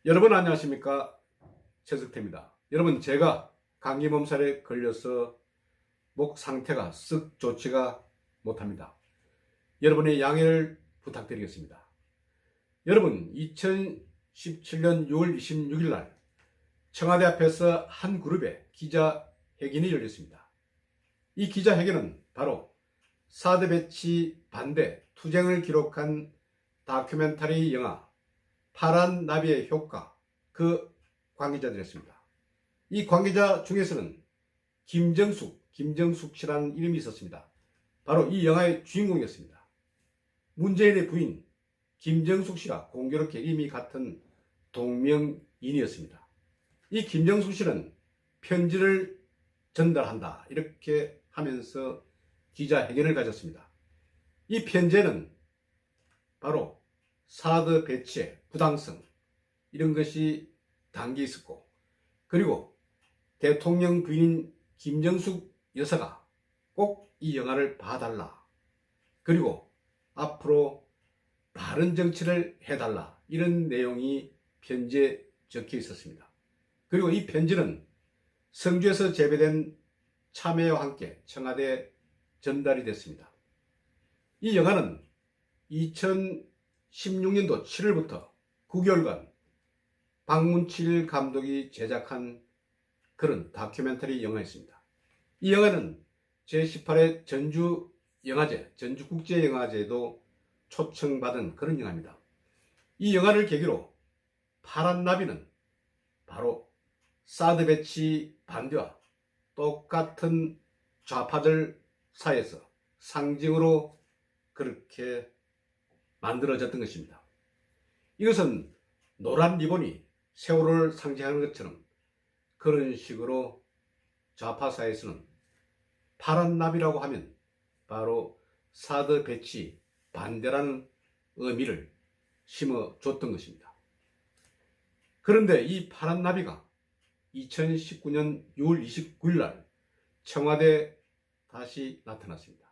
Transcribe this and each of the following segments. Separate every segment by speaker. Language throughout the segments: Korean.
Speaker 1: 여러분 안녕하십니까? 최석태입니다. 여러분, 제가 감기 몸살에 걸려서 목 상태가 썩 좋지가 못합니다. 여러분의 양해를 부탁드리겠습니다. 여러분, 2017년 6월 26일 날 청와대 앞에서 한 그룹의 기자회견이 열렸습니다. 이 기자회견은 바로 4대 배치 반대 투쟁을 기록한 다큐멘터리 영화 파란 나비의 효과, 그 관계자들이었습니다. 이 관계자 중에서는 김정숙 씨라는 이름이 있었습니다. 바로 이 영화의 주인공이었습니다. 문재인의 부인 김정숙 씨와 공교롭게 이름이 같은 동명이인이었습니다. 이 김정숙 씨는 편지를 전달한다, 이렇게 하면서 기자회견을 가졌습니다. 이 편지에는 바로 사드 배치의 부당성, 이런 것이 담겨 있었고, 그리고 대통령 부인인 김정숙 여사가 꼭 이 영화를 봐달라, 그리고 앞으로 바른 정치를 해달라, 이런 내용이 편지에 적혀 있었습니다. 그리고 이 편지는 성주에서 재배된 참외와 함께 청와대에 전달이 됐습니다. 이 영화는 2016년도 7월부터 9개월간 박문칠 감독이 제작한 그런 다큐멘터리 영화였습니다. 이 영화는 제18회 전주국제영화제에도 초청받은 그런 영화입니다. 이 영화를 계기로 파란 나비는 바로 사드 배치 반대와 똑같은 좌파들 사이에서 상징으로 그렇게 만들어졌던 것입니다. 이것은 노란 리본이 세월호를 상징하는 것처럼 그런 식으로 좌파 사이에서는 파란 나비라고 하면 바로 사드 배치 반대라는 의미를 심어줬던 것입니다. 그런데 이 파란 나비가 2019년 6월 29일 날 청와대에 다시 나타났습니다.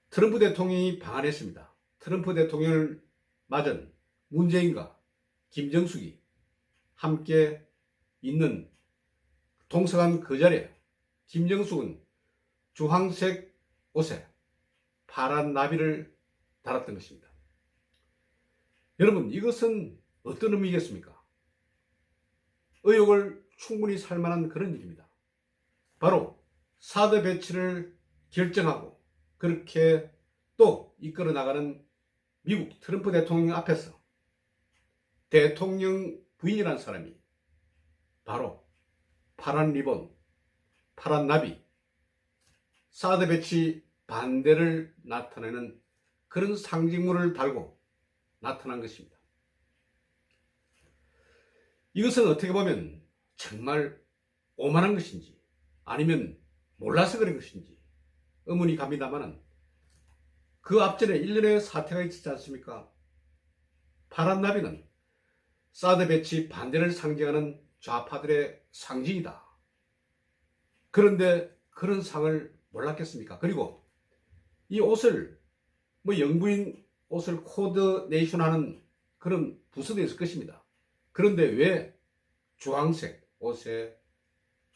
Speaker 1: 트럼프 대통령이 방한했습니다. 트럼프 대통령을 맞은 문재인과 김정숙이 함께 있는 동서간 그 자리에 김정숙은 주황색 옷에 파란 나비를 달았던 것입니다. 여러분, 이것은 어떤 의미겠습니까? 의혹을 충분히 살만한 그런 일입니다. 바로 사드 배치를 결정하고 그렇게 또 이끌어 나가는 미국 트럼프 대통령 앞에서 대통령 부인이라는 사람이 바로 파란 리본, 파란 나비, 사드 배치 반대를 나타내는 그런 상징물을 달고 나타난 것입니다. 이것은 어떻게 보면 정말 오만한 것인지 아니면 몰라서 그런 것인지 의문이 갑니다만, 그 앞전에 일련의 사태가 있었지 않습니까? 파란 나비는 사드 배치 반대를 상징하는 좌파들의 상징이다. 그런데 그런 상을 몰랐겠습니까? 그리고 이 옷을 영부인 옷을 코디네이션하는 그런 부서도 있을 것입니다. 그런데 왜 주황색 옷에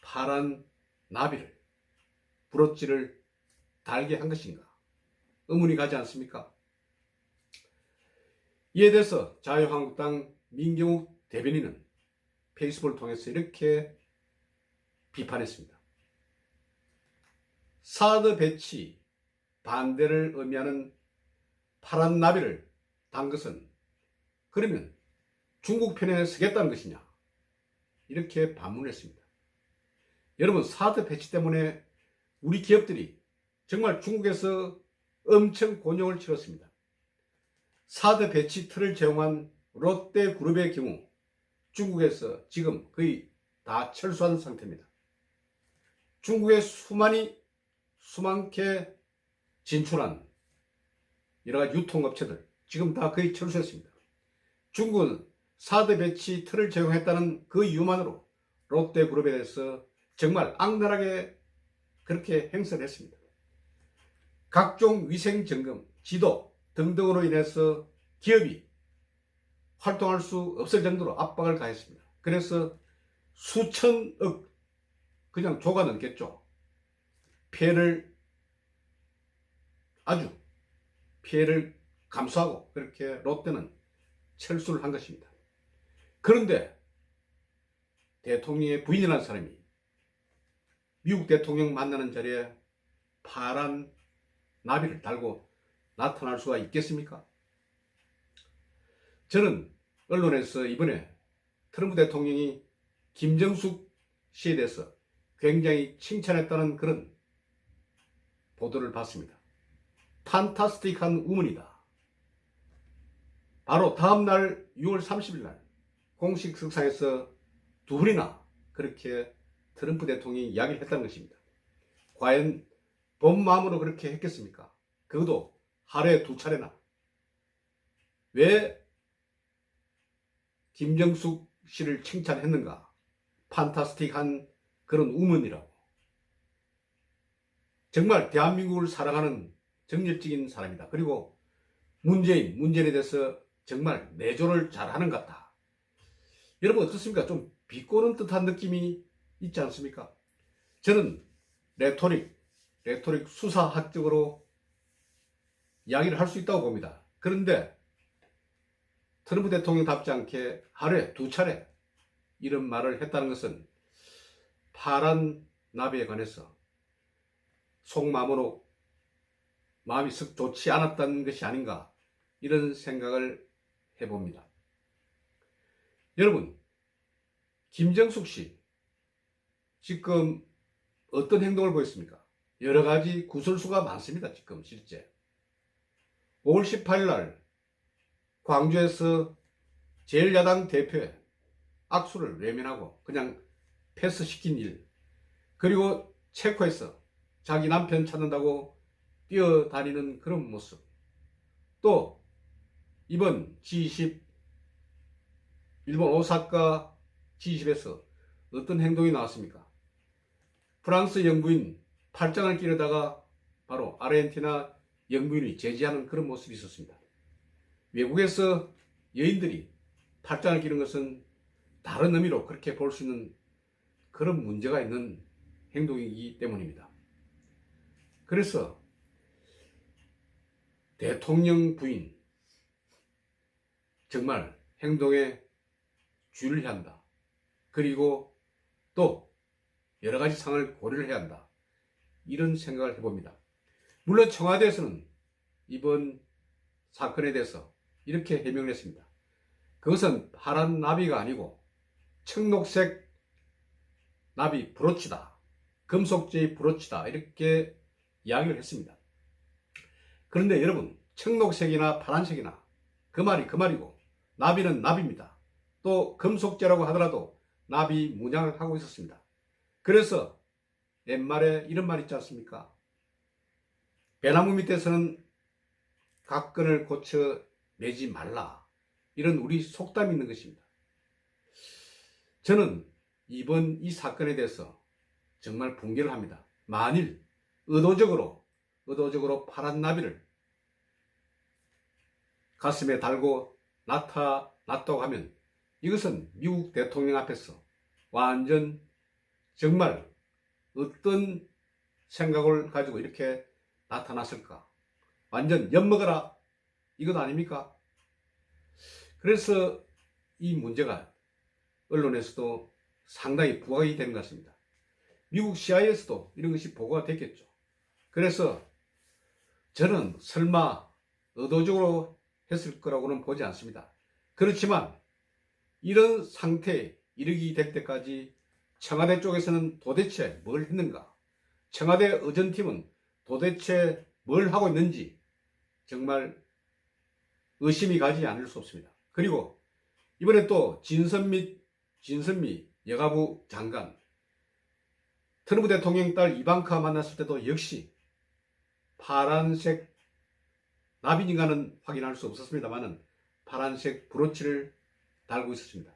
Speaker 1: 파란 나비를, 브로치를 달게 한 것인가? 의문이 가지 않습니까? 이에 대해서 자유한국당 민경욱 대변인은 페이스북을 통해서 이렇게 비판했습니다. 사드 배치 반대를 의미하는 파란 나비를 단 것은 그러면 중국 편에 서겠다는 것이냐? 이렇게 반문했습니다. 여러분, 사드 배치 때문에 우리 기업들이 정말 중국에서 엄청 곤욕을 치렀습니다. 사드 배치 틀을 제공한 롯데그룹의 경우 중국에서 지금 거의 다 철수한 상태입니다. 중국에 수많게 진출한 여러 가지 유통업체들 지금 다 거의 철수했습니다. 중국은 사드 배치 틀을 제공했다는 그 이유만으로 롯데그룹에 대해서 정말 악랄하게 그렇게 행세를 했습니다. 각종 위생 점검, 지도 등등으로 인해서 기업이 활동할 수 없을 정도로 압박을 가했습니다. 그래서 수천억, 그냥 조가 넘겠죠. 아주 피해를 감수하고 그렇게 롯데는 철수를 한 것입니다. 그런데 대통령의 부인이라는 사람이 미국 대통령 만나는 자리에 파란 나비를 달고 나타날 수가 있겠습니까? 저는 언론에서 이번에 트럼프 대통령이 김정숙 씨에 대해서 굉장히 칭찬했다는 그런 보도를 봤습니다. 판타스틱한 우먼이다. 바로 다음날 6월 30일 날 공식 석상에서 두 분이나 그렇게 트럼프 대통령이 이야기를 했다는 것입니다. 과연 본 마음으로 그렇게 했겠습니까? 그것도 하루에 2차례나. 왜 김정숙 씨를 칭찬했는가? 판타스틱한 그런 우먼이라고. 정말 대한민국을 사랑하는 정열적인 사람이다. 그리고 문재인에 대해서 정말 내조를 잘하는 것 같다. 여러분 어떻습니까? 좀 비꼬는 듯한 느낌이 있지 않습니까? 저는 레토릭 수사학적으로 이야기를 할 수 있다고 봅니다. 그런데 트럼프 대통령답지 않게 하루에 2차례 이런 말을 했다는 것은 파란 나비에 관해서 속마음으로 마음이 썩 좋지 않았다는 것이 아닌가, 이런 생각을 해봅니다. 여러분, 김정숙 씨 지금 어떤 행동을 보였습니까? 여러 가지 구설수가 많습니다. 지금 실제 5월 18일 날 광주에서 제1야당 대표의 악수를 외면하고 그냥 패스시킨 일, 그리고 체코에서 자기 남편 찾는다고 뛰어다니는 그런 모습, 또 이번 G20 일본 오사카 G20에서 어떤 행동이 나왔습니까? 프랑스 영부인 팔짱을 끼려다가 바로 아르헨티나 영부인이 제지하는 그런 모습이 있었습니다. 외국에서 여인들이 팔짱을 끼는 것은 다른 의미로 그렇게 볼 수 있는 그런 문제가 있는 행동이기 때문입니다. 그래서 대통령 부인 정말 행동에 주의를 해야 한다. 그리고 또 여러 가지 상황을 고려를 해야 한다. 이런 생각을 해봅니다. 물론 청와대에서는 이번 사건에 대해서 이렇게 해명을 했습니다. 그것은 파란 나비가 아니고 청록색 나비 브로치다. 금속재의 브로치다. 이렇게 이야기를 했습니다. 그런데 여러분, 청록색이나 파란색이나 그 말이 그 말이고 나비는 나비입니다. 또 금속재라고 하더라도 나비 문양을 하고 있었습니다. 그래서 옛말에 이런 말 있지 않습니까? 배나무 밑에서는 각근을 고쳐 매지 말라. 이런 우리 속담이 있는 것입니다. 저는 이번 이 사건에 대해서 정말 붕괴를 합니다. 만일 의도적으로 파란 나비를 가슴에 달고 나타났다고 하면 이것은 미국 대통령 앞에서 완전 정말 어떤 생각을 가지고 이렇게 나타났을까? 완전 엿먹어라, 이것 아닙니까? 그래서 이 문제가 언론에서도 상당히 부각이 되는 것 같습니다. 미국 CIA에서도 이런 것이 보고가 됐겠죠. 그래서 저는 설마 의도적으로 했을 거라고는 보지 않습니다. 그렇지만 이런 상태에 이르게 될 때까지 청와대 쪽에서는 도대체 뭘 했는가? 청와대 의전팀은 도대체 뭘 하고 있는지 정말 의심이 가지 않을 수 없습니다. 그리고 이번에 또 진선미 여가부 장관, 트럼프 대통령 딸 이방카 만났을 때도 역시 파란색 나비인가는 확인할 수 없었습니다만 파란색 브로치를 달고 있었습니다.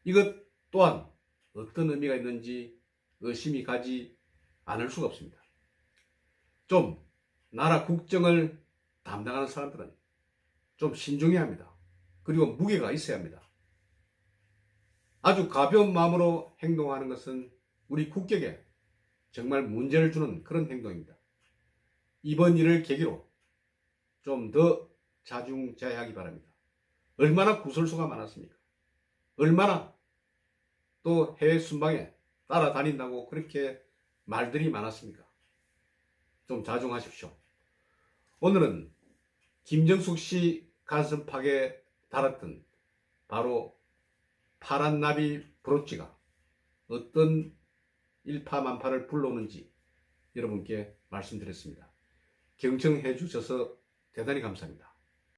Speaker 1: 이것 또한 어떤 의미가 있는지 의심이 가지 않을 수가 없습니다. 좀 나라 국정을 담당하는 사람들은 좀 신중해야 합니다. 그리고 무게가 있어야 합니다. 아주 가벼운 마음으로 행동하는 것은 우리 국격에 정말 문제를 주는 그런 행동입니다. 이번 일을 계기로 좀 더 자중자애하기 바랍니다. 얼마나 구설수가 많았습니까? 얼마나 또 해외 순방에 따라다닌다고 그렇게 말들이 많았습니까? 좀 자중하십시오. 오늘은 김정숙 씨 가슴팍에 달았던 바로 파란 나비 브로치가 어떤 일파만파를 불러오는지 여러분께 말씀드렸습니다. 경청해 주셔서 대단히 감사합니다.